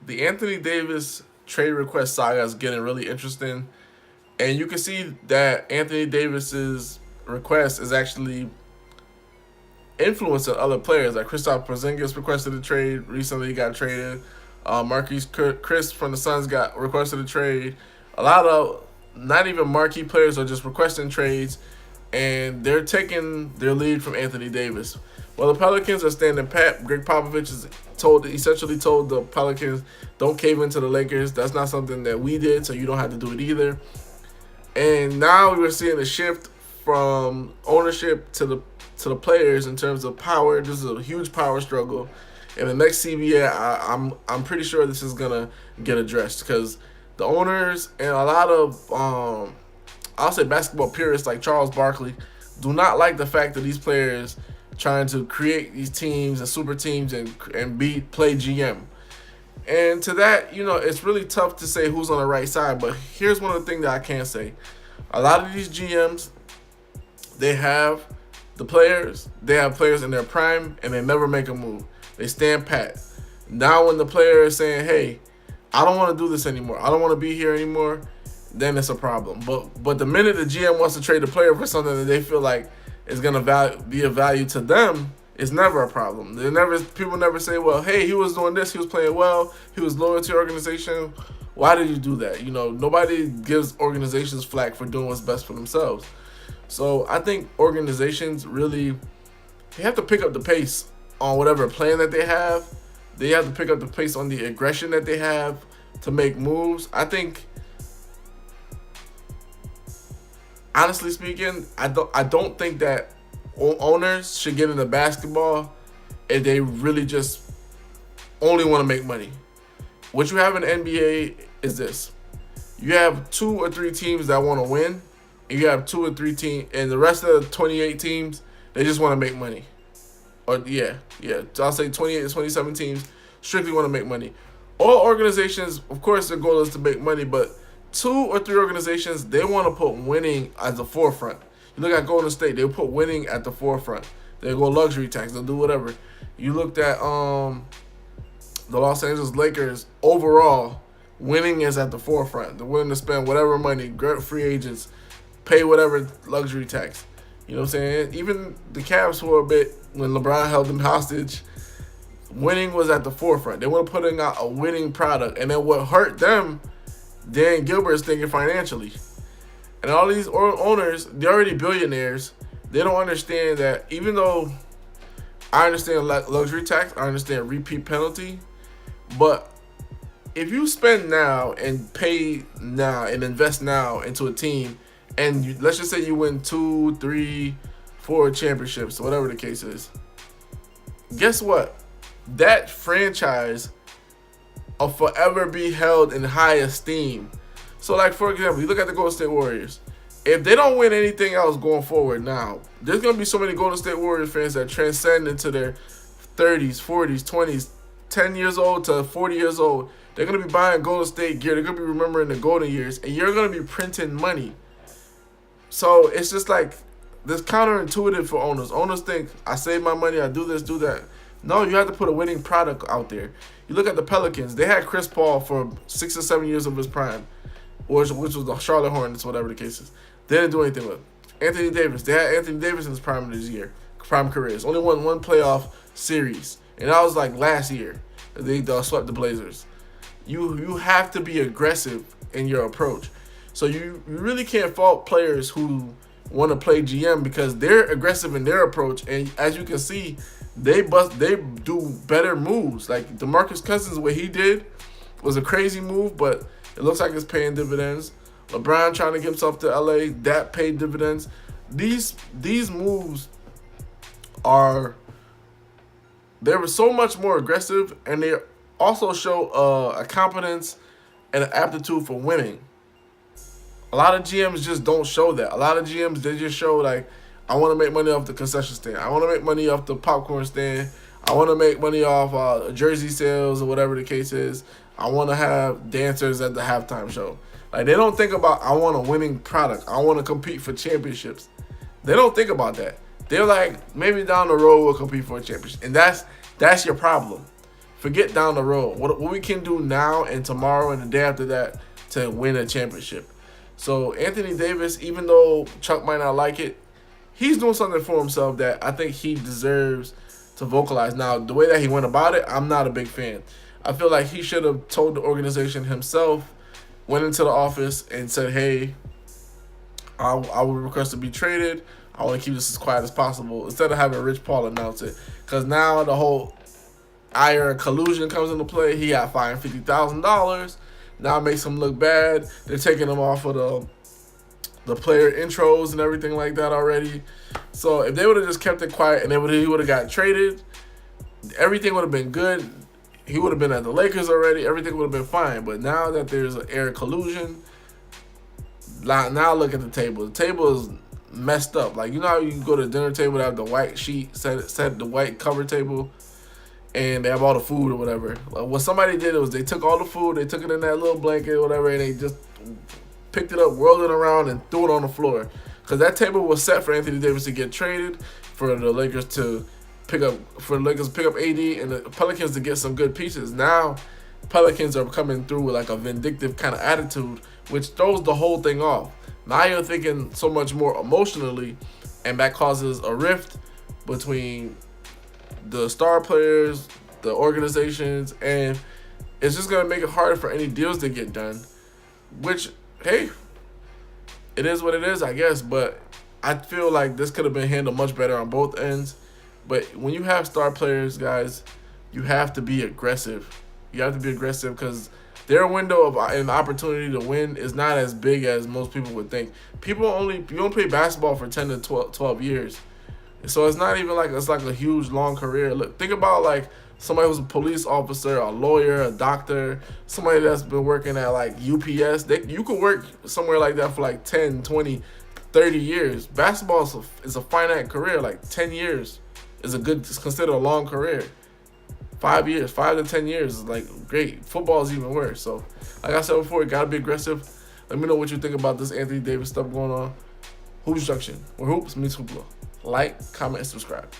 the Anthony Davis trade request saga is getting really interesting, and you can see that Anthony Davis's request is actually influencing other players. Like Kristaps Porzingis requested a trade recently, he got traded. Marquise Chris from the Suns got requested a trade. A lot of not even marquee players are just requesting trades, and they're taking their lead from Anthony Davis. Well, the Pelicans are standing pat. Greg Popovich has essentially told the Pelicans, don't cave into the Lakers. That's not something that we did, so you don't have to do it either. And now we're seeing a shift from ownership to the players in terms of power. This is a huge power struggle. And the next CBA, I'm pretty sure this is gonna get addressed because the owners and a lot of I'll say basketball purists like Charles Barkley do not like the fact that these players trying to create these teams and super teams and play GM. And to that, it's really tough to say who's on the right side. But here's one of the things that I can say: a lot of these GMs, they have they have players in their prime, and they never make a move. They stand pat. Now, when the player is saying, "Hey, I don't want to do this anymore. I don't want to be here anymore," then it's a problem. But the minute the GM wants to trade the player for something that they feel like is gonna be of value to them, it's never a problem. People never say, "Well, hey, he was doing this. He was playing well. He was loyal to your organization. Why did you do that?" Nobody gives organizations flack for doing what's best for themselves. So I think organizations really they have to pick up the pace on whatever plan that they have. They have to pick up the pace on the aggression that they have to make moves. I think, honestly speaking, I don't think that owners should get into basketball if they really just only want to make money. What you have in the NBA is this: you have 2 or 3 teams that want to win, and you have 2 or 3 teams, and the rest of the 28 teams they just want to make money. Or I'll say 28 to 27 teams strictly want to make money. All organizations, of course, their goal is to make money, but 2 or 3 organizations, they want to put winning at the forefront. You look at Golden State, they'll put winning at the forefront. They'll go luxury tax, they'll do whatever. You looked at the Los Angeles Lakers, overall, winning is at the forefront. They're willing to spend whatever money, grab free agents, pay whatever luxury tax. You know what I'm saying? Even the Cavs for a bit, when LeBron held them hostage, winning was at the forefront. They were putting out a winning product. And then what hurt them, Dan Gilbert's thinking financially. And all these owners, they're already billionaires. They don't understand that even though I understand luxury tax, I understand repeat penalty, but if you spend now and pay now and invest now into a team, and let's just say you win 2, 3, 4 championships, whatever the case is, guess what? That franchise will forever be held in high esteem. So, like, for example, you look at the Golden State Warriors. If they don't win anything else going forward now, there's going to be so many Golden State Warriors fans that transcend into their 30s, 40s, 20s, 10 years old to 40 years old. They're going to be buying Golden State gear. They're going to be remembering the golden years. And you're going to be printing money. So it's just like, this counterintuitive for owners. Owners think, I save my money, I do this, do that. No, you have to put a winning product out there. You look at the Pelicans. They had Chris Paul for 6 or 7 years of his prime, which was the Charlotte Hornets, whatever the case is. They didn't do anything with it. Anthony Davis. They had Anthony Davis in his prime of this year, prime careers. Only won 1 playoff series, and that was like last year. They swept the Blazers. You have to be aggressive in your approach. So you really can't fault players who want to play GM because they're aggressive in their approach, and as you can see, they do better moves. Like DeMarcus Cousins, what he did was a crazy move, but it looks like it's paying dividends. LeBron trying to get himself to LA, that paid dividends. These moves they were so much more aggressive, and they also show a competence and an aptitude for winning. A lot of GMs just don't show that. A lot of GMs, they just show like, I want to make money off the concession stand. I want to make money off the popcorn stand. I want to make money off jersey sales or whatever the case is. I want to have dancers at the halftime show. Like, they don't think about, I want a winning product. I want to compete for championships. They don't think about that. They're like, maybe down the road we'll compete for a championship. And that's your problem. Forget down the road. What we can do now and tomorrow and the day after that to win a championship. So Anthony Davis, even though Chuck might not like it, he's doing something for himself that I think he deserves to vocalize. Now, the way that he went about it, I'm not a big fan. I feel like he should have told the organization himself, went into the office and said, hey, I would request to be traded. I want to keep this as quiet as possible instead of having Rich Paul announce it. Because now the whole ire and collusion comes into play. He got fined $50,000. Now it makes him look bad. They're taking him off of the player intros and everything like that already. So if they would have just kept it quiet and he would have got traded, everything would have been good. He would have been at the Lakers already. Everything would have been fine. But now that there's an air collusion, now look at the table. The table is messed up. Like, you know how you go to the dinner table, they have the white sheet, set the white cover table, and they have all the food or whatever. Like, what somebody did was they took all the food, they took it in that little blanket or whatever, and they just picked it up, whirled it around, and threw it on the floor. Because that table was set for Anthony Davis to get traded, for the Lakers to pick up AD, and the Pelicans to get some good pieces. Now, Pelicans are coming through with like a vindictive kind of attitude, which throws the whole thing off. Now you're thinking so much more emotionally, and that causes a rift between the star players, the organizations, and it's just going to make it harder for any deals to get done, which, hey, it is what it is, I guess, but I feel like this could have been handled much better on both ends. But when you have star players, guys, you have to be aggressive. You have to be aggressive because their window of an opportunity to win is not as big as most people would think. You don't play basketball for 10 to 12 years. So it's not even like it's like a huge, long career. Look, think about like somebody who's a police officer, a lawyer, a doctor, somebody that's been working at like UPS. You could work somewhere like that for like 10, 20, 30 years. Basketball is a finite career. Like 10 years is considered a long career. 5 years, 5 to 10 years is like great. Football is even worse. So, like I said before, you gotta be aggressive. Let me know what you think about this Anthony Davis stuff going on. Hoops Junction, where hoops meets hoopla. Like, comment, and subscribe.